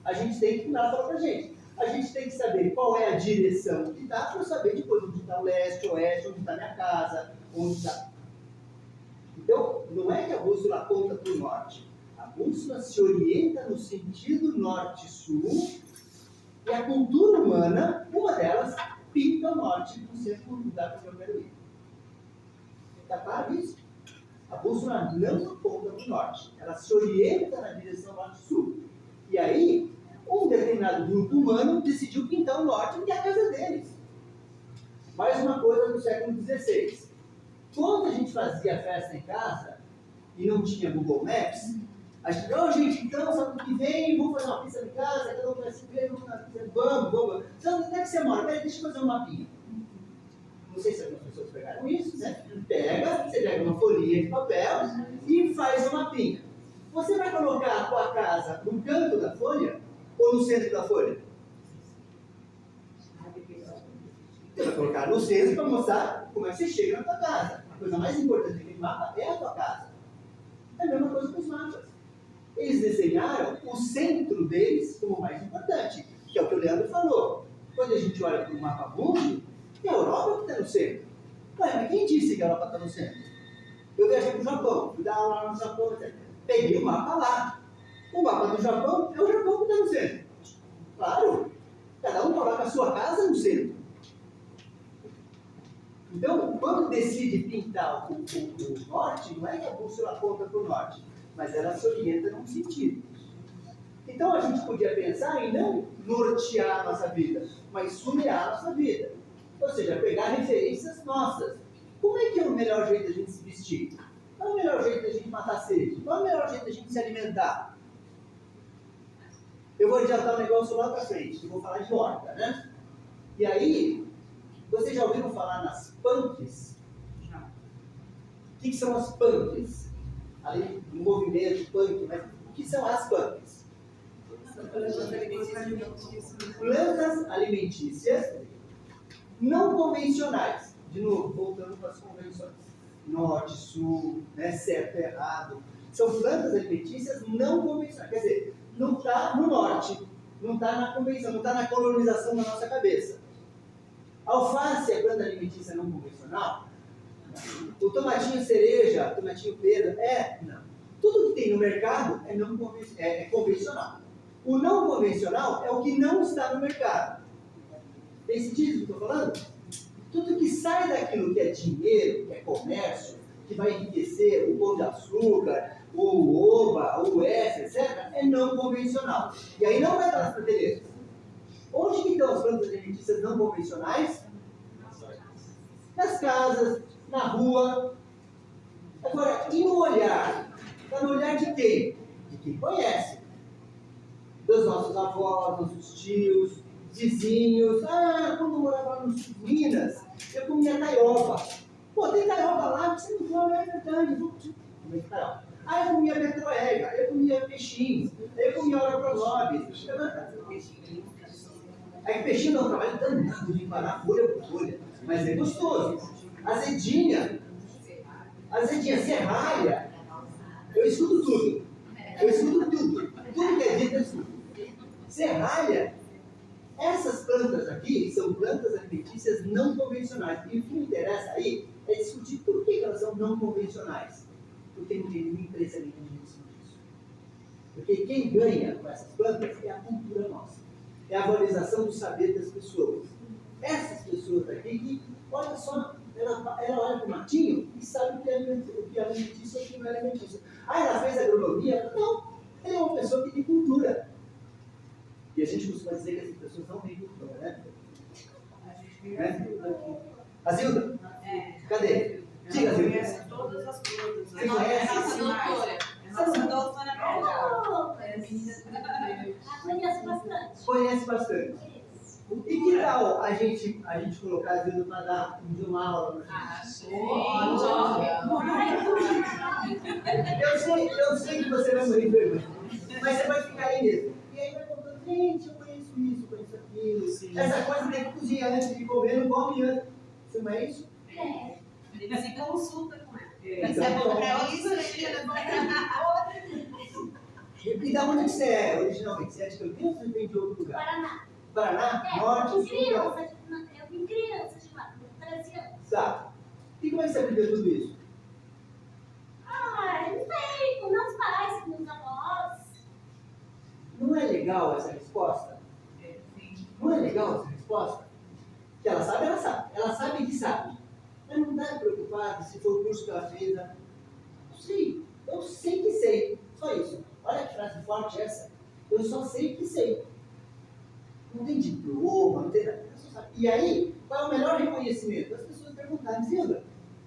a gente tem que, ela fala pra gente, a gente tem que saber qual é a direção que está, para eu saber depois onde está o leste, oeste, onde está minha casa, onde está. Então, não é que a bússola aponta para o norte. A bússola se orienta no sentido norte-sul, e a cultura humana, uma delas, pinta o norte como sendo o lugar que eu quero ir. Está claro isso? A bússola não aponta para o norte, ela se orienta na direção norte-sul. E aí, um determinado grupo humano decidiu pintar o norte, que é a casa deles. Mais uma coisa do século XVI. Quando a gente fazia festa em casa e não tinha Google Maps, a gente falou, gente, então, sábado que vem, vamos fazer uma pizza em casa, cada um vai se ver, vamos. Sabe onde é que você mora? Peraí, deixa eu fazer um mapinha. Não sei se algumas pessoas pegaram isso, né? Você pega uma folhinha de papel e faz um mapinha. Você vai colocar a tua casa no canto da folha ou no centro da folha? Você vai colocar no centro para mostrar como é que você chega na tua casa. A coisa mais importante daquele mapa é a tua casa. É a mesma coisa com os mapas. Eles desenharam o centro deles como mais importante, que é o que o Leandro falou. Quando a gente olha para o mapa mundo, é a Europa que está no centro. Ué, mas quem disse que a Europa está no centro? Eu viajei para o Japão, fui dar aula lá no Japão, etc. Peguei o mapa lá. O mapa do Japão é o Japão que está no centro. Claro, cada um coloca a sua casa no centro. Então, quando decide pintar o norte, não é que a bússola aponta para o norte, mas ela se orienta num sentido. Então, a gente podia pensar em não nortear a nossa vida, mas sumear a nossa vida. Ou seja, pegar referências nossas. Como é que é o melhor jeito da gente se vestir? Qual é o melhor jeito da gente matar sede? Qual é o melhor jeito da gente se alimentar? Eu vou adiantar um negócio lá para frente, que eu vou falar de horta, né? E aí, vocês já ouviram falar nas punks? Já. O que são as punks? Ali, no movimento punk, mas o que são as punks? Plantas alimentícias não convencionais. De novo, voltando para as convenções. Norte, sul, né, certo, errado. São plantas alimentícias não convencionais. Quer dizer, não está no norte, não está na convenção, não está na colonização da nossa cabeça. Alface é planta alimentícia não convencional? O tomatinho cereja, tomatinho pera, não. Tudo que tem no mercado é convencional. O não convencional é o que não está no mercado. Tem sentido o que eu estou falando? Tudo que sai daquilo que é dinheiro, que é comércio, que vai enriquecer o pão de açúcar, o oba, o S, etc., é não convencional. E aí não vai estar nas prateleiras. Onde que estão as plantas alimentícias não convencionais? Nas casas, na rua. Agora, e no olhar? Está no olhar de quem? De quem conhece. Dos nossos avós, nossos tios, vizinhos. Quando eu morava lá no sul de Minas, eu comia taioba. Pô, tem taioba lá, você não come, é verdade. Como é que taioba? Eu comia betroega, eu comia peixinho, eu comia ora pronobis. Aí peixinho dá um trabalho danado de parar folha por folha, mas é gostoso. Azedinha, serralha, eu escuto tudo. Tudo que é dito eu escuto. Serralha, essas plantas aqui são plantas alimentícias não convencionais. E o que me interessa aí é discutir por que elas são não convencionais. Porque não tem nenhuma empresa nenhuma disso. Porque quem ganha com essas plantas é a cultura nossa. É a valorização do saber das pessoas. Essas pessoas aqui, que, olha só, ela olha para o matinho e sabe o que é alimentício e o que não é alimentício. Ela fez agronomia? Não. Ela é uma pessoa que tem cultura. E a gente costuma dizer que essas pessoas não têm cultura, né? Azilda? Cadê? Diga, Azilda. Conhece todas as plantas. Você conhece? Nossa doutora Conheço bastante. Conhece bastante. E que tal a gente colocar a Azilda para dar uma aula? Eu sei que você vai morrer de vergonha, mas você vai ficar aí mesmo. E aí vai contando, gente, eu conheço isso, eu conheço aquilo. Sim. Essa coisa tem que cozinhar antes de comer, não come antes. Você não é isso? Ele se consulta com ela. Então, E da onde que você é originalmente? Você é de Campinas ou vem de outro lugar? Paraná. Paraná? É, Norte? eu vim Sul? criança, eu vim criança de lá, 13 anos. Tá. E como é que você aprendeu tudo isso? Ah, eu não sei, com meus pais, com meus avós. Não é legal essa resposta? Não é legal essa resposta? Que ela sabe, ela sabe. Ela sabe que sabe. Mas não está preocupada se foi o curso que ela fez. Né? Eu sei que sei. Só isso. Olha que frase forte essa. Eu só sei que sei. Não tem diploma, não tem nada. E aí, qual é o melhor reconhecimento? As pessoas perguntarem, Zilda,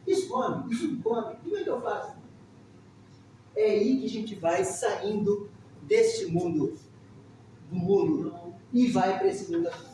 isso come, isso come, como é que eu faço? É aí que a gente vai saindo deste mundo, do mundo, e vai para esse mundo aqui.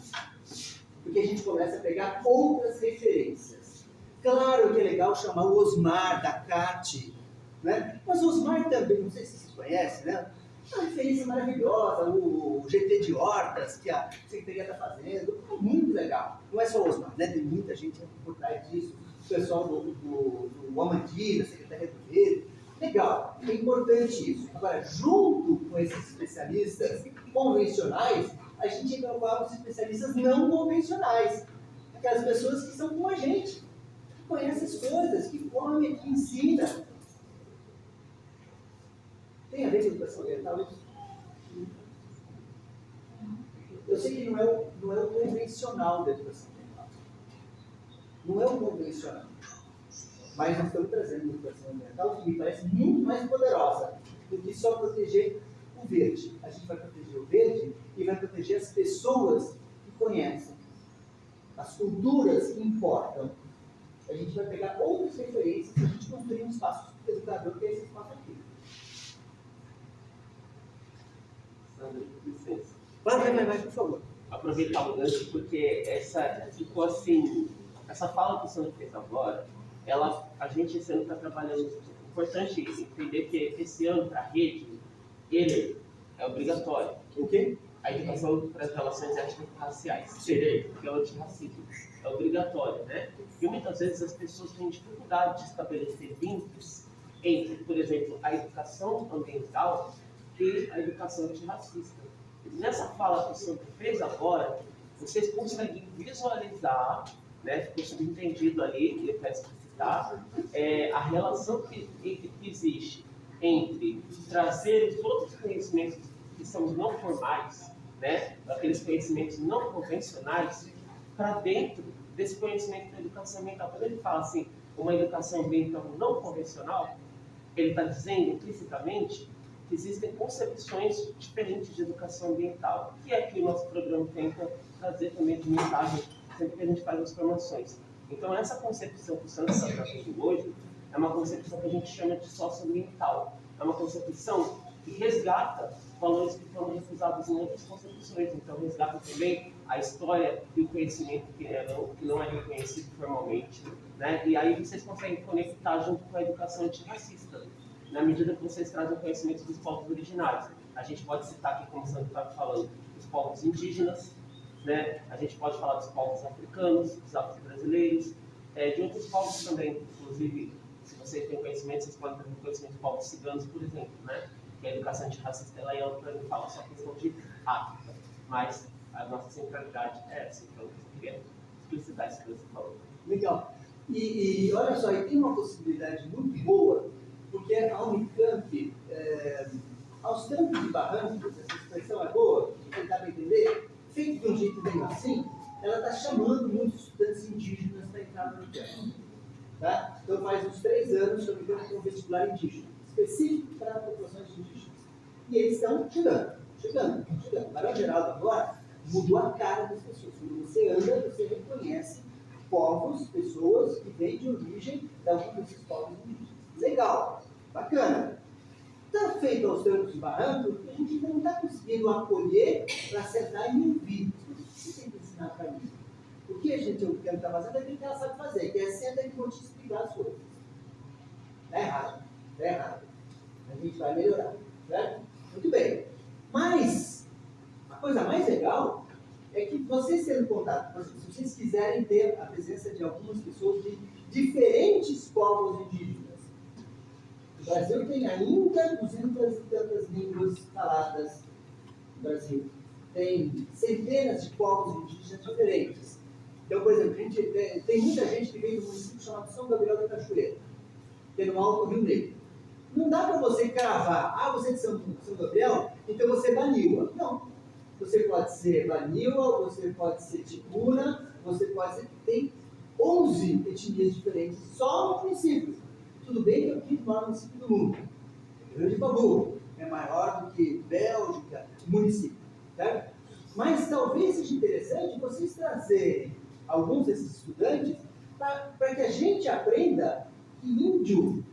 Porque a gente começa a pegar outras referências. Claro que é legal chamar o Osmar da CAT, né? Mas o Osmar também, não sei se vocês conhecem, né? É uma referência maravilhosa, o GT de Hortas que a Secretaria está fazendo, é muito legal. Não é só o Osmar, né? Tem muita gente por trás disso, o pessoal do Amandi, da Secretaria do Verde. Legal, é importante isso. Agora, junto com esses especialistas convencionais, a gente encontra os especialistas não convencionais. Aquelas pessoas que são como a gente, que conhecem as coisas, que comem, que ensinam. Tem a ver com educação ambiental isso? Eu sei que não é o convencional da educação ambiental. Não é o convencional. Mas nós estamos trazendo uma educação ambiental que me parece muito mais poderosa do que só proteger o verde. A gente vai proteger o verde e vai proteger as pessoas que conhecem, as culturas que importam. A gente vai pegar outras referências e a gente construir um espaço educador que é esse espaço aqui. Licença. Vai, por favor. Aproveitar o gancho, porque essa ficou assim, essa fala que o Sandro fez agora, a gente esse ano está trabalhando, é importante entender que esse ano para a rede, ele é obrigatório. O quê? A educação para as relações étnico-raciais, que é o antirracismo, é obrigatório, né? E muitas vezes as pessoas têm dificuldade de estabelecer vínculos entre, por exemplo, a educação ambiental e a educação antirracista. Nessa fala que o Sandro fez agora, vocês conseguem visualizar, né, ficou subentendido ali, eu peço para citar, a relação que existe entre trazer os outros conhecimentos que são não formais, né, aqueles conhecimentos não convencionais, para dentro desse conhecimento da educação ambiental. Quando ele fala assim, uma educação ambiental não convencional, ele está dizendo implicitamente que existem concepções diferentes de educação ambiental, que é que o nosso programa tenta trazer também de mensagem sempre que a gente faz as formações. Então, essa concepção que o Sandro está trazendo hoje é uma concepção que a gente chama de socioambiental. É uma concepção que resgata valores que foram refusados em outras concepções. Então, resgata também a história e o conhecimento que não é reconhecido formalmente, né? E aí vocês conseguem conectar junto com a educação antirracista, na medida que vocês trazem conhecimento dos povos originários. A gente pode citar aqui, como o Sandro estava falando, os povos indígenas, né? A gente pode falar dos povos africanos, dos afro-brasileiros, de outros povos também. Inclusive, se vocês têm conhecimento, vocês podem ter conhecimento dos povos ciganos, por exemplo, né? Que a educação antirracista ela é ampla e fala só a questão de África, mas a nossa centralidade é essa. Então, eu queria explicitar isso que você falou. Legal. E olha só, e tem uma possibilidade muito boa, porque a Unicamp, aos trancos e barrancos, essa expressão é boa, tentar para entender, feito de um jeito bem assim, ela está chamando muitos estudantes indígenas para entrar no Unicamp. Tá? Então faz uns 3 anos que o Unicamp tem um vestibular indígena, específico para populações indígenas. E eles estão chegando. O Barão Geraldo agora mudou a cara das pessoas. Quando você anda, você reconhece povos, pessoas que vêm de origem de algum desses povos indígenas. Legal, bacana. Está feito aos trancos e barrancos, a gente não está conseguindo acolher para acertar e ouvir. O que você tem que ensinar para mim? O que a gente está fazendo é aquilo que ela sabe fazer, que é senta e vou te explicar as coisas. Está errado. A gente vai melhorar, certo? Muito bem. Mas, a coisa mais legal é que vocês tendo contato, se vocês quiserem ter a presença de algumas pessoas de diferentes povos indígenas, O Brasil tem ainda 200 e tantas línguas faladas no Brasil. Tem centenas de povos indígenas diferentes. Então, por exemplo, tem muita gente que vem do município chamado São Gabriel da Cachoeira, que é no Alto Rio Negro. Não dá para você cravar, você é de São Gabriel, então você é Baniwa. Não. Você pode ser Baniwa, você pode ser Ticuna, você pode ser... Tem 11 etnias diferentes só no município. Tudo bem que é o quinto maior município do mundo. O Grande Babu é maior do que Bélgica, município. Certo? Mas talvez seja interessante vocês trazerem alguns desses estudantes para que a gente aprenda que índio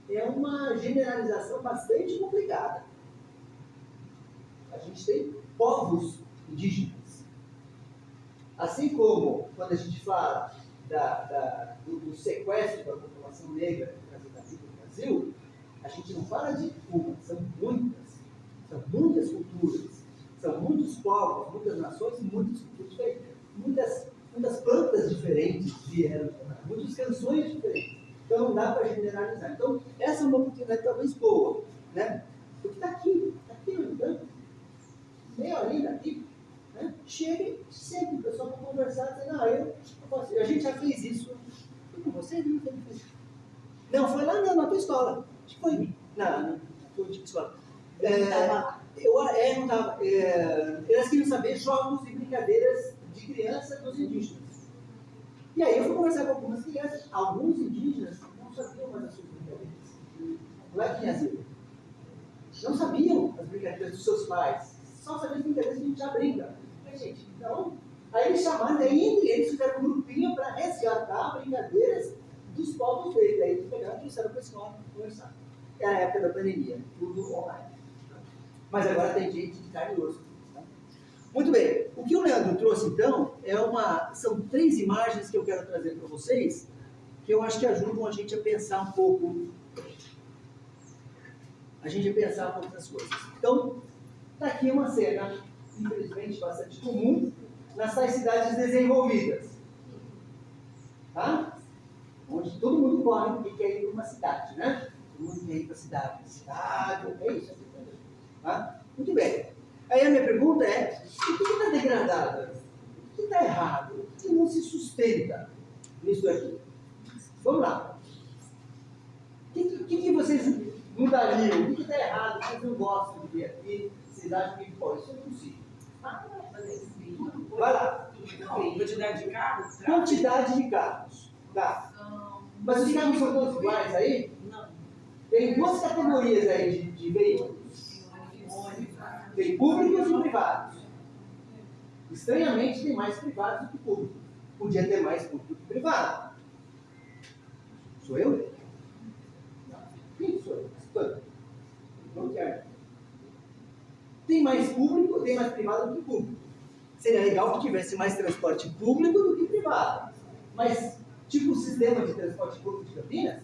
é uma generalização bastante complicada. A gente tem povos indígenas. Assim como quando a gente fala do sequestro da população negra no Brasil, a gente não fala de uma, são muitas culturas, são muitos povos, muitas nações, muitas culturas diferentes, muitas plantas diferentes vieram, muitas canções diferentes. Então não dá para generalizar. Então, essa é uma oportunidade talvez boa, né? Porque está aqui no campo, meia horinha aqui, né? Chega sempre o pessoal para conversar, dizendo, não, eu posso, a gente já fez isso. Foi com você? Não, foi lá na tua escola. Acho que foi na tua escola. Não estava. Elas queriam saber jogos e brincadeiras de criança dos indígenas. E aí eu fui conversar com algumas crianças, alguns indígenas não sabiam mais as suas brincadeiras. Não é que assim, não sabiam as brincadeiras dos seus pais, só sabiam as brincadeiras que a gente já brinca. Mas, gente, então, aí eles chamaram, aí entre eles fizeram um grupinho para resgatar brincadeiras dos povos deles. Aí eles pegaram e trouxeram para a escola para conversar. Era a época da pandemia, tudo online. Mas agora tem gente de carne e osso. Muito bem, o que o Leandro trouxe então são 3 imagens que eu quero trazer para vocês, que eu acho que ajudam a gente a pensar um pouco, das coisas. Então, está aqui uma cena, infelizmente, bastante comum nas tais cidades desenvolvidas. Tá? Onde todo mundo corre porque quer ir para uma cidade, né? Todo mundo quer ir para a cidade. É isso. Tá? Muito bem. Aí a minha pergunta é, o que está degradado? O que está errado? O que não se sustenta nisso aqui? Vamos lá. O que vocês mudariam? O que está errado? O que vocês não gostam de ver aqui? Vocês acham que isso é possível? Vai lá. Quantidade de carros? Quantidade de carros. Tá. Mas os carros são todos iguais aí? Não. Tem 2 categorias aí de veículos. Tem públicos e privados. Estranhamente, tem mais privados do que públicos. Podia ter mais público que privado. Sou eu? Quem sou eu? Não quero. Tem mais público, tem mais privado do que público. Seria legal que tivesse mais transporte público do que privado. Mas, tipo o sistema de transporte público de Campinas?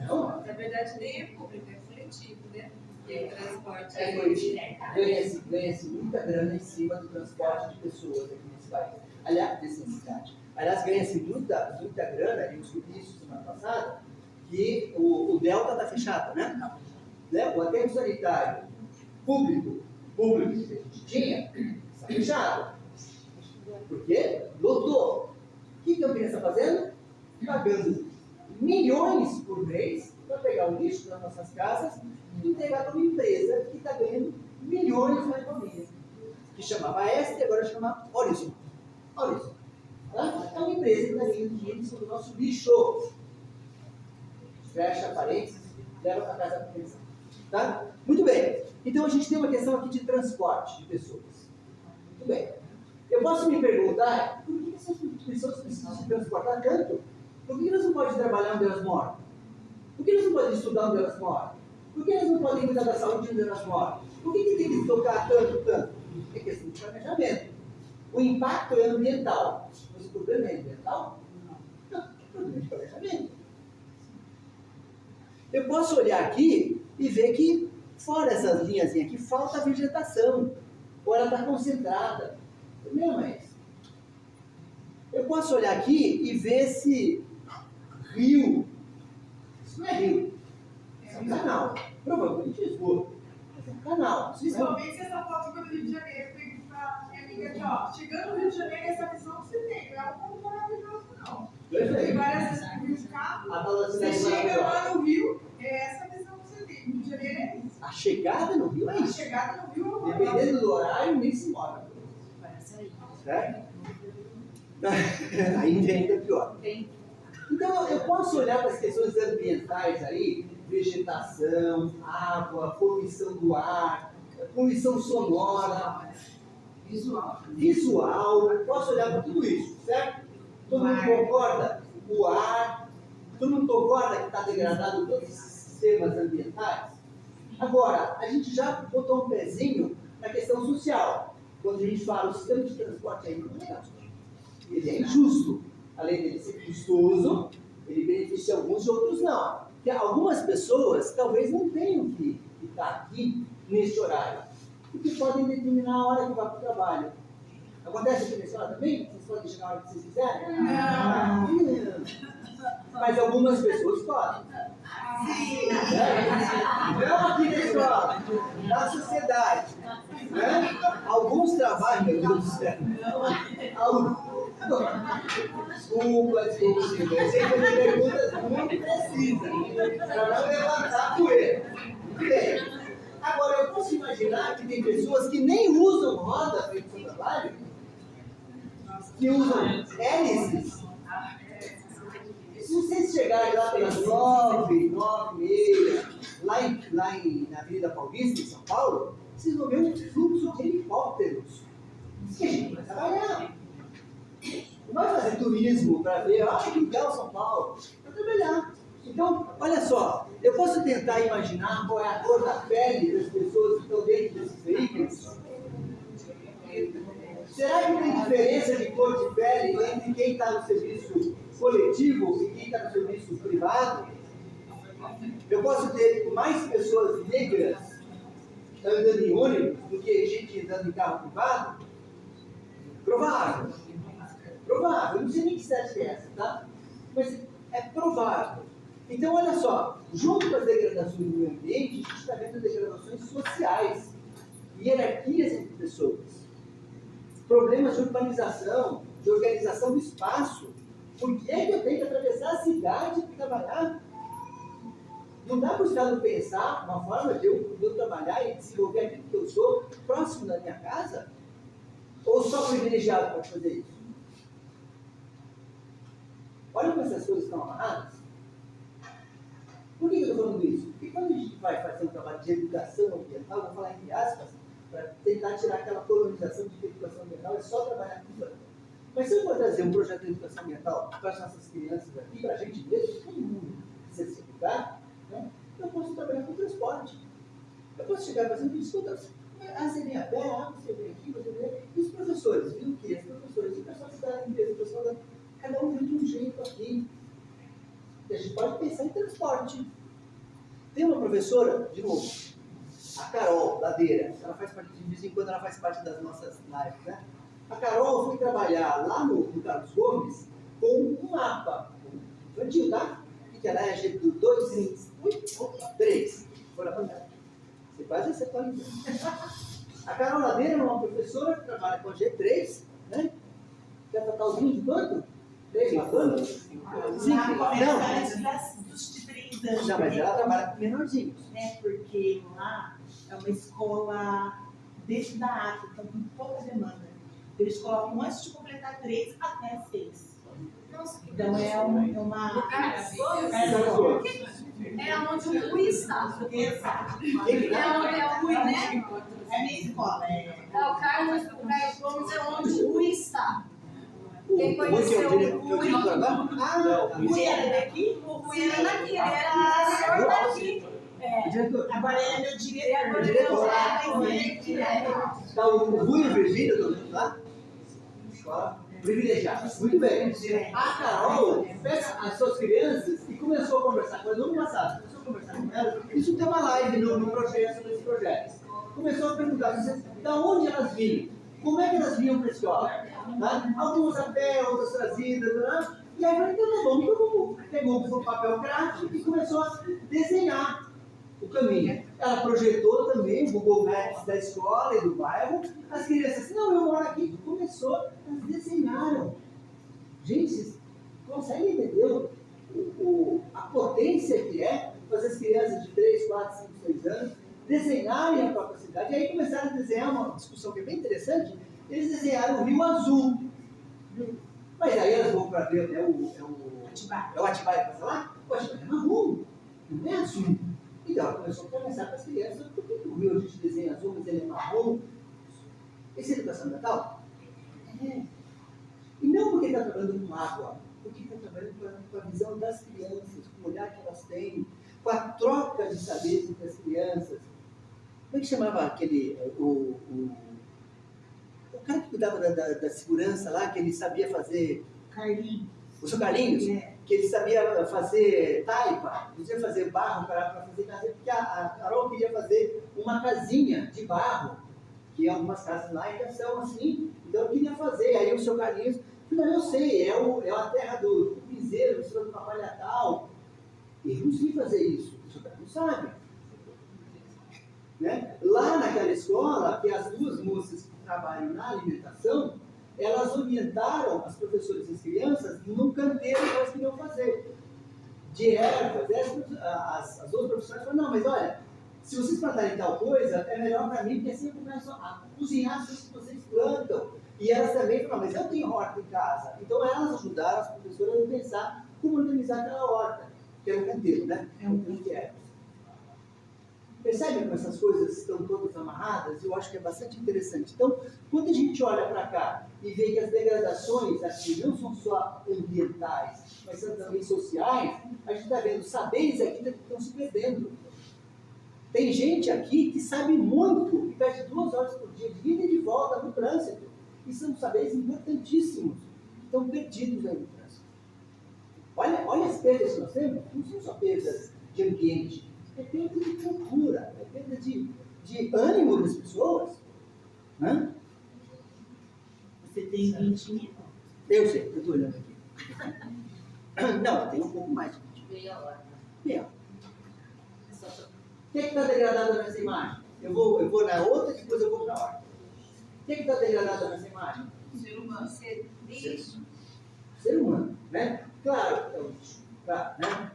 Não. Na verdade, nem é público, é coletivo, né? E aí, transporte Ganha-se muita grana em cima do transporte de pessoas aqui nesse país. Aliás, nessa cidade. Aliás, ganha-se muita grana, eu descobri isso semana passada, que o Delta está fechado, né? O aterro sanitário público que a gente tinha, está fechado. Por quê? Lotou. O que Campinas está fazendo? Pagando milhões por mês para pegar o lixo das nossas casas e entregar para uma empresa que está ganhando milhões na economia. Que chamava Este e agora chama Horizon. Tá? É uma empresa que está ganhando dinheiro sobre o nosso lixo. Fecha parênteses, leva para casa para pensar. Tá? Muito bem. Então a gente tem uma questão aqui de transporte de pessoas. Muito bem. Eu posso me perguntar, por que essas pessoas precisam se transportar tanto? Por que elas não podem trabalhar onde elas moram? Por que elas não podem estudar onde elas moram? Por que elas não podem cuidar da saúde onde elas moram? Por que tem que tocar tanto? É questão de planejamento. O impacto é ambiental. Mas o problema é ambiental? Não, é problema de planejamento. Eu posso olhar aqui e ver que, fora essas linhas aqui, falta vegetação. Ou ela está concentrada. O problema é esse. Eu posso olhar aqui e ver esse rio. Isso não é rio. É um canal. Provavelmente esgoto. Mas é um canal. Principalmente se essa foto do Rio de Janeiro, tem que falar, minha amiga aqui, ó, chegando no Rio de Janeiro, essa visão que você tem, não é um ponto maravilhoso, não. Eu fui várias vezes pro Rio de carro, você chega lá no Rio, é essa visão que você tem. Rio de Janeiro é isso. A chegada no Rio é A isso. chegada no Rio é Dependendo do horário, nem se mora. Parece aí. Certo? Aí ainda é pior. Então, eu posso olhar para as questões ambientais aí, vegetação, água, poluição do ar, poluição sonora, visual, eu posso olhar para tudo isso, certo? Todo mundo concorda? O ar, todo mundo concorda que está degradado todos os sistemas ambientais? Agora, a gente já botou um pezinho na questão social. Quando a gente fala o sistema de transporte é legal. Ele é injusto. Além dele ser custoso, ele beneficia alguns e outros não. Porque algumas pessoas talvez não tenham que estar aqui neste horário. Porque podem determinar a hora que vai para o trabalho. Acontece aqui nesse hora também? Vocês podem chegar a hora que vocês quiserem? Não. Mas algumas pessoas podem. Não aqui na escola, na sociedade. Né? Alguns trabalhos, meu Deus do céu. Desculpa, Silvio. Eu sei que eu perguntas muito precisas, para não levantar a poeira. Bem, agora eu posso imaginar que tem pessoas que nem usam roda para ir para o trabalho, que usam hélices. Se vocês chegarem lá pelas 9, 9h30, lá na Avenida Paulista, em São Paulo, vocês vão ver um fluxo de helicópteros. E a gente vai trabalhar. Não vai fazer turismo para ver, que legal São Paulo. Vai trabalhar. Então, olha só, eu posso tentar imaginar qual é a cor da pele das pessoas que estão dentro desses veículos? Será que tem diferença de cor de pele entre quem está no serviço coletivo e quem está no serviço privado? Eu posso ter mais pessoas negras andando em ônibus do que gente andando em carro privado? Provável. Provável. Eu não sei nem que cidade que é essa, tá? Mas é provável. Então, olha só, junto com as degradações do meio ambiente, a gente está vendo degradações sociais, hierarquias entre pessoas, problemas de urbanização, de organização do espaço. Por que eu tenho que atravessar a cidade para trabalhar? Não dá para o Estado pensar uma forma de eu trabalhar e desenvolver aquilo que eu sou próximo da minha casa? Ou só privilegiado para fazer isso? Olha como essas coisas estão amarradas. Por que eu estou falando isso? Porque quando a gente vai fazer um trabalho de educação ambiental, vou falar entre aspas, para tentar tirar aquela colonização de que educação ambiental é só trabalhar com plano. Mas se eu for trazer um projeto de educação ambiental para as nossas crianças aqui, para a gente mesmo, todo mundo precisa se educar, né? Eu posso trabalhar com transporte. Eu posso chegar e fazer um escuta, você vem a pé, você vem aqui, você vem. E os professores, viu o que? Os professores, o pessoal que está na empresa, o pessoal da... Cada um vem de um jeito aqui. E a gente pode pensar em transporte. Tem uma professora, de novo, a Carol Ladeira, ela faz parte, de vez em quando ela faz parte das nossas lives, né? A Carol foi trabalhar lá no Carlos Gomes com um mapa infantil, tá? Que ela é G2, 3. Foi a bancada. Você quase acertou ali. A Carol Ladeira é uma professora que trabalha com a G3, né? Quer tocar o vinho de quanto? 3 matando? 5. Não. Dos de 30 anos. Não, mas ela trabalha com menorzinhos. Porque lá é uma escola dentro da África, então com pouca demanda. Eles colocam antes de completar 3 até 6. Então é uma. É onde o Rui está. Exato. É onde é o Rui, né? É minha escola. É o Carlos Gomes, é onde o Rui está. Quem O conheceu o Rui? O Rui era daqui? O Rui era daqui, ele era professor daqui. Agora ele é meu diretor. Diretor. Está o Rui e o Virgínia, estão juntos lá? Escola privilegiada. Muito bem. A Carol pega as suas crianças e começou a conversar com elas no ano passado. Começou a conversar com elas. Isso tem uma live no projeto, nesse projeto. Começou a perguntar de onde elas vinham. Como é que elas vinham para a escola? Tá? Algumas a pé, outras trazidas. E aí, então tá bom, todo mundo pegou o papel craft e começou a desenhar o caminho. Ela projetou também o Google Maps da escola e do bairro. As crianças assim, não, eu moro aqui. Começou, elas desenharam. Gente, vocês conseguem entender a potência que é fazer as crianças de 3, 4, 5, 6 anos desenharem a própria cidade? E aí começaram a desenhar uma discussão que é bem interessante. Eles desenharam o Rio Azul. Mas aí elas vão para ver, é o Atibaia que passa lá? O Atibaia é marrom, não é azul. Então ela começou a conversar com as crianças, por que o Rio a gente desenha azul, mas ele é marrom? Isso é educação ambiental? É. E não porque está trabalhando com água, porque está trabalhando com a visão das crianças, com o olhar que elas têm, com a troca de saberes entre as crianças. Como é que chamava aquele, o cara que cuidava da segurança lá, que ele sabia fazer... Carlinhos. O seu Carlinhos? É. Que ele sabia fazer taipa, podia fazer barro para fazer casinha, porque a Carol queria fazer uma casinha de barro, que algumas casas lá ainda são assim, então eu queria fazer. Aí o seu Carlinhos, não, eu sei, é a terra do piseiro, do papai Natal. Eu não sei fazer isso, o seu Carlinhos sabe. Né? Lá naquela escola, que as duas moças que trabalham na alimentação, elas orientaram as professoras e as crianças no canteiro que elas queriam fazer, de ervas. As outras professoras falaram, não, mas olha, se vocês plantarem tal coisa, é melhor para mim, porque assim eu começo a cozinhar as coisas que vocês plantam. E elas também falaram, mas eu tenho horta em casa. Então elas ajudaram as professoras a pensar como organizar aquela horta, que é um canteiro, né? É um canteiro de ervas. Percebe como essas coisas estão todas amarradas? Eu acho que é bastante interessante. Então, quando a gente olha para cá e vê que as degradações aqui não são só ambientais, mas são também sociais, a gente está vendo saberes aqui que estão se perdendo. Tem gente aqui que sabe muito e perde 2 horas por dia de ida e de volta no trânsito. E são saberes importantíssimos que estão perdidos aí no trânsito. Olha as perdas que nós temos, não são só perdas de ambiente. É perda de cultura, é perda de ânimo das pessoas. Né? Você tem 20 minutos. Eu sei, eu estou olhando aqui. Não, tem um pouco mais de 20 minutos. Meia hora. Meia hora. O que está degradado nessa imagem? Eu vou na outra e depois eu vou para a outra. O que está degradado nessa imagem? Ser humano. Ser lixo. Ser humano, né? Claro que é o lixo. Claro, né?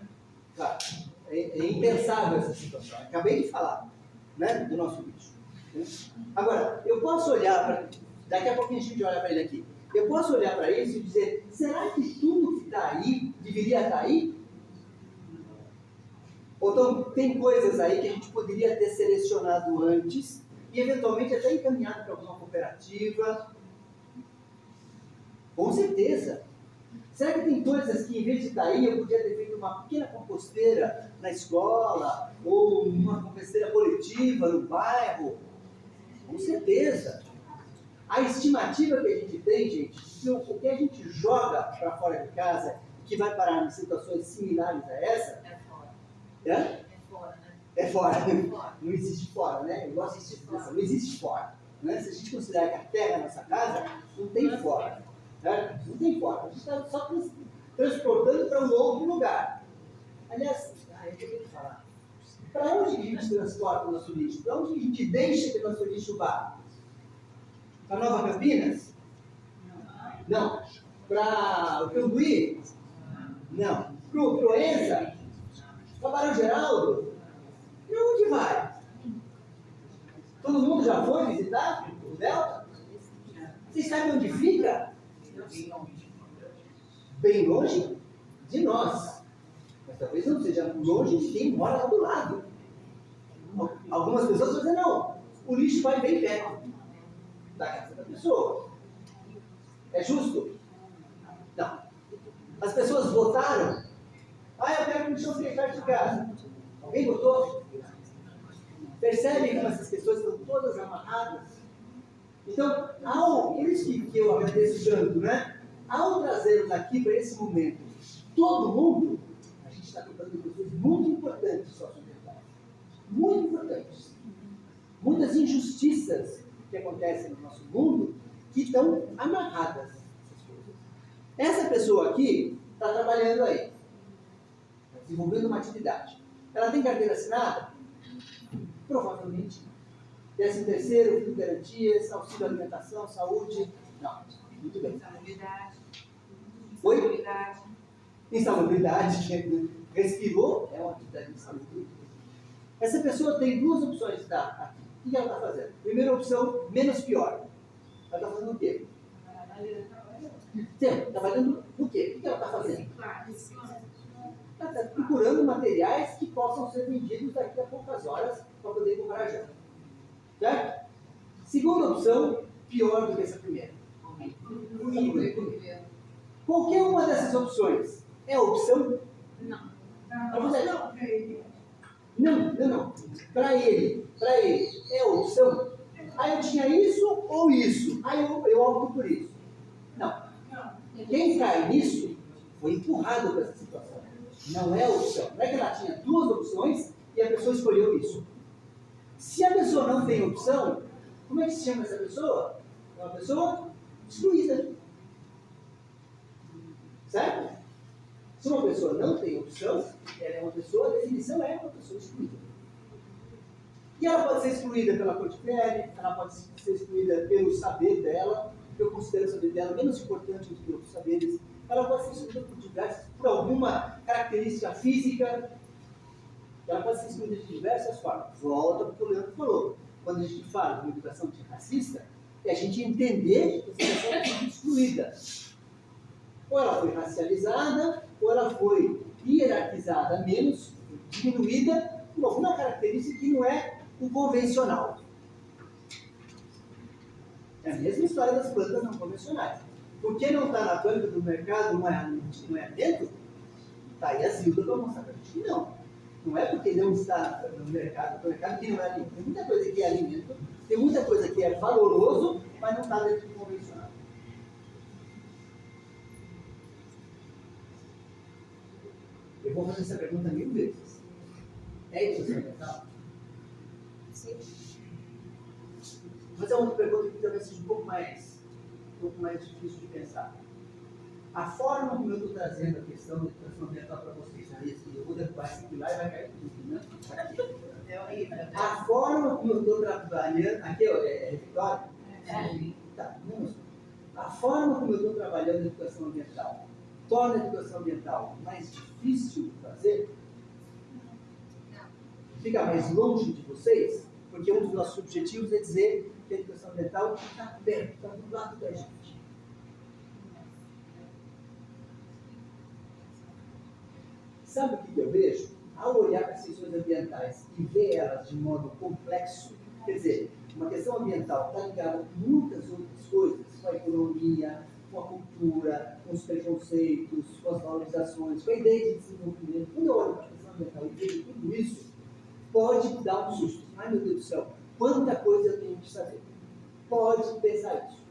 Claro. É impensável essa situação. Acabei de falar, né, do nosso lixo. Né? Agora, eu posso olhar para... Daqui a pouquinho a gente olha para ele aqui. Eu posso olhar para isso e dizer, será que tudo que está aí deveria estar aí? Ou então, tem coisas aí que a gente poderia ter selecionado antes e eventualmente até encaminhado para alguma cooperativa? Com certeza. Será que tem coisas que, em vez de estar aí, eu podia ter feito uma pequena composteira na escola, ou uma composteira coletiva no bairro? Com certeza. A estimativa que a gente tem, gente, que o que a gente joga para fora de casa, que vai parar em situações similares a essa... É fora. É? É fora, né? É fora. É fora. Não existe fora, né? Eu gosto de expressão. Não existe fora. Né? Se a gente considerar que a terra é a nossa casa, não tem fora. Né? Não tem fora. A gente está só transportando para um outro lugar. Aliás, eu tenho que falar. Para onde a gente transporta o nosso lixo? Para onde a gente deixa que o nosso lixo vá? Para Nova Campinas? Não. Para o Cambuí? Não. Para o Proença? Para Barão Geraldo? E onde vai? Todo mundo já foi visitar o Delta? Vocês sabem onde fica? Bem longe de nós. Mas talvez não seja longe de quem mora lá do lado. Algumas pessoas vão dizer, não, o lixo vai bem perto da casa da pessoa. É justo? Não. As pessoas votaram. Eu quero que o lixo fique perto de casa. Alguém votou? Percebem como essas questões estão todas amarradas? Então, por isso que eu agradeço tanto, né? Ao trazermos aqui para esse momento todo mundo, a gente está tocando questões muito importantes socioambientais. Muito importantes. Muitas injustiças que acontecem no nosso mundo que estão amarradas essas coisas. Essa pessoa aqui está trabalhando aí, desenvolvendo uma atividade. Ela tem carteira assinada? Provavelmente não. 13º, fundo de garantias, auxílio alimentação, saúde, não. Muito bem. Insalubridade. Oi? Insalubridade. Insalubridade, respirou, é uma atividade insalubre. Essa pessoa tem duas opções de estar aqui. O que ela está fazendo? Primeira opção, menos pior. Ela está fazendo o quê? Trabalhando no quê? O que ela está fazendo? Ela está procurando materiais que possam ser vendidos daqui a poucas horas para poder comprar já. Certo? Segunda opção, pior do que essa primeira. Qualquer uma dessas opções é opção? Não. Não. Para ele é opção? Eu tinha isso ou isso? Eu opto por isso. Não. Quem cai nisso foi empurrado para essa situação. Não é opção. Não é que ela tinha duas opções e a pessoa escolheu isso. Se a pessoa não tem opção, como é que se chama essa pessoa? É uma pessoa excluída. Certo? Se uma pessoa não tem opção, ela é uma pessoa, a definição é uma pessoa excluída. E ela pode ser excluída pela cor de pele, ela pode ser excluída pelo saber dela, eu considero o saber dela menos importante do que outros saberes. Ela pode ser excluída por alguma característica física, ela pode ser excluída de diversas formas. Volta para o que o Leandro falou. Quando a gente fala de uma educação antirracista, é a gente entender que essa pessoa é excluída. Ou ela foi racializada, ou ela foi hierarquizada menos, diminuída por alguma característica que não é o convencional. É a mesma história das plantas não convencionais. Por que não está na planta do mercado, não é alimento? Está aí a Zilda para mostrar para a gente que não. Não é porque não está no mercado que não é alimento. Tem muita coisa que é alimento, tem muita coisa que é valoroso, mas não está dentro do convencional. Eu vou fazer essa pergunta 1000 vezes. É educação ambiental? Sim. Mas é uma pergunta que talvez seja um pouco mais difícil de pensar. A forma como eu estou trazendo a questão da educação ambiental para vocês, eu vou derrubar esse aqui lá e vai cair tudo, né? É horrível. A forma como eu estou trabalhando. Aqui é Vitória? Tá, não. A forma como eu estou trabalhando a educação ambiental torna a educação ambiental mais difícil de fazer? Fica mais longe de vocês? Porque um dos nossos objetivos é dizer que a educação ambiental está perto, está do lado da gente. Sabe o que eu vejo? Ao olhar para as questões ambientais e ver elas de modo complexo, quer dizer, uma questão ambiental está ligada com muitas outras coisas, com a economia, com a cultura, com os preconceitos, com as valorizações, com a ideia de desenvolvimento. Quando eu olho para a questão ambiental e vejo tudo isso, pode dar um susto. Ai, meu Deus do céu, quanta coisa eu tenho que saber. Pode pensar isso.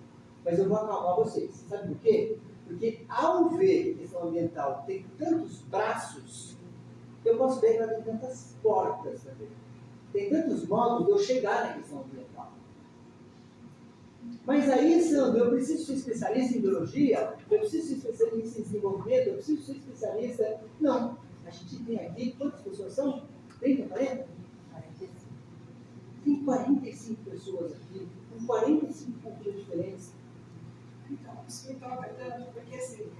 Mas eu vou acalmar vocês. Sabe por quê? Porque ao ver que a questão ambiental tem tantos braços, eu posso ver que ela tem tantas portas também. Tem tantos modos de eu chegar na questão ambiental. Mas aí, Sandro, eu preciso ser especialista em biologia, eu preciso ser especialista em desenvolvimento, eu preciso ser especialista... Não. A gente tem aqui, quantas pessoas são? 30, 40? 45. Tem 45 pessoas aqui, com 45 culturas diferentes. Então, isso me toca tanto, porque assim,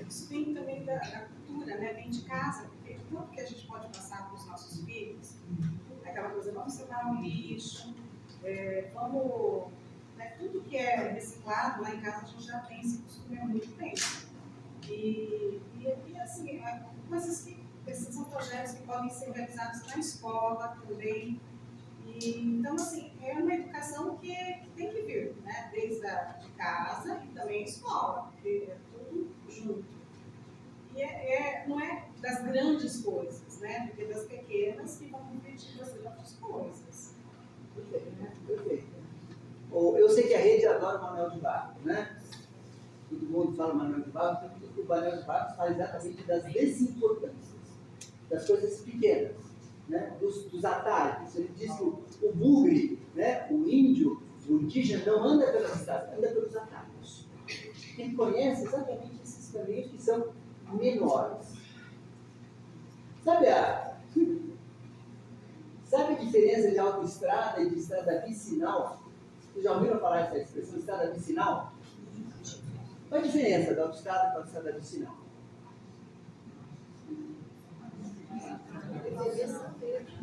isso vem também da cultura, né? Vem de casa, porque tudo que a gente pode passar para os nossos filhos, aquela coisa, vamos separar o lixo, vamos... Né, tudo que é reciclado, lá em casa a gente já tem esse costume há muito tempo. E assim, coisas que, esses são projetos que podem ser realizados na escola também. Então, assim, é uma educação que tem que vir, né? Desde de casa e também escola, porque é tudo junto. E não é das grandes coisas, né? Porque das pequenas que vão competir das outras coisas. Perfeito. Eu sei que a rede adora o Manuel de Barros, né? Todo mundo fala Manuel de Barros, então o Manuel de Barros fala exatamente das desimportâncias, das coisas pequenas, né? Dos atalhos. Ele diz que o bugre, né? O índio, o indígena não anda pelas cidades, anda pelos atalhos. Ele conhece exatamente esses caminhos que são menores. Sabe a diferença de autoestrada e de estrada vicinal? Vocês já ouviram falar dessa expressão, estrada vicinal? Qual a diferença da autoestrada com a estrada vicinal?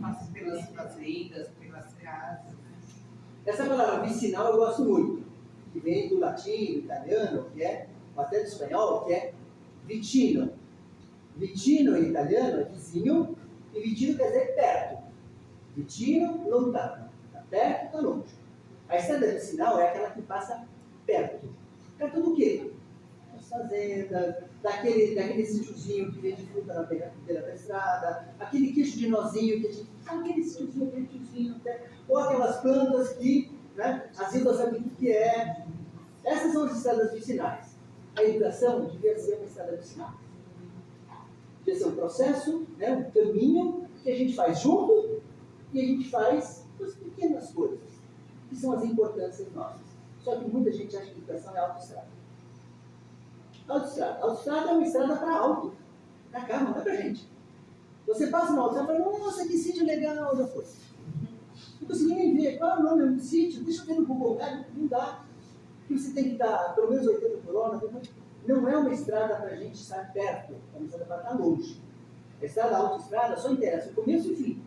Passa pelas fazendas, pelas casas. Essa palavra vicinal eu gosto muito, que vem do latim, do italiano, que é, ou até do espanhol, que é vicino. Vicino em italiano é vizinho, e vicino quer dizer perto. Vicino, lontano. Está perto, está longe. A estrada vicinal é aquela que passa perto. Perto do quê? Das fazendas, daquele sítiozinho que vende fruta na beira da estrada, aquele queijo de nozinho que a gente. Aquele sítiozinho, aquele tiozinho, ou aquelas plantas que, né, a Zilda sabe o que é. Essas são as estradas vicinais. A educação devia ser uma estrada vicinal. Devia ser um processo, né, um caminho que a gente faz junto e a gente faz as pequenas coisas, que são as importâncias nossas. Só que muita gente acha que educação é autoestrada. Autoestrada é uma estrada para auto, para carro, não é para gente. Você passa na autoestrada e fala, nossa, que sítio legal, já foi. Não consegui nem ver qual é o nome do sítio, deixa eu ver no Google, não dá. Que você tem que dar pelo menos 80 por hora. Não é uma estrada para a gente estar perto, é uma estrada para estar longe. A estrada, a autoestrada só interessa o começo e o fim.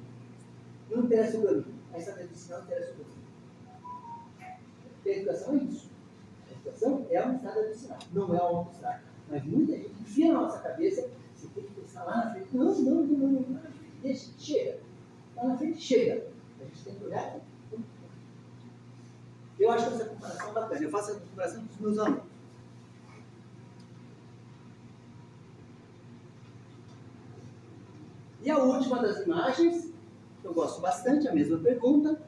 Não interessa o caminho. A estrada vicinal interessa o caminho. E a educação é isso. A educação é uma estrada vicinal, não é uma autoestrada. Mas muita gente enfia na nossa cabeça, você tem que pensar lá na frente. Não. Deixa, chega. Lá na frente, chega. A gente tem que olhar aqui. Eu acho que essa comparação é bacana. Eu faço essa comparação com os meus alunos. E a última das imagens, eu gosto bastante, a mesma pergunta.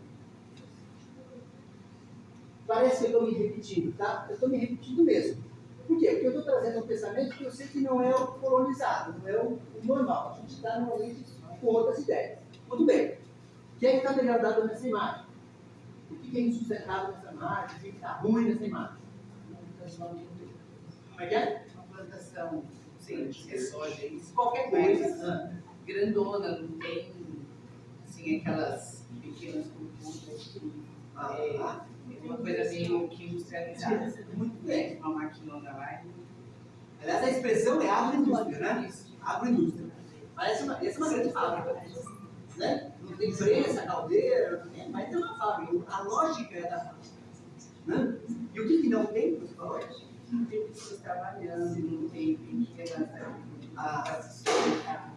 Parece que eu estou me repetindo, tá? Eu estou me repetindo mesmo. Por quê? Porque eu estou trazendo um pensamento que eu sei que não é o colonizado, não é o normal. A gente está normalmente com outras ideias. Muito bem. O que é que está degradado nessa imagem? O que é insustentável nessa imagem? O que está ruim nessa imagem? Como é que é? Uma plantação, sim, qualquer coisa. Grandona, não tem assim, aquelas pequenas culturas. Uma coisa meio que industrializada. Muito bem. Uma maquinona lá. Aliás, a expressão é agroindústria, né? Agroindústria. Parece uma grande fábrica. Né? Não tem prensa, caldeira, mas é uma fábrica. A lógica é da fábrica. Né? E o que não tem, você falou? Não tem pessoas trabalhando, não tem pequenas para se sustentar.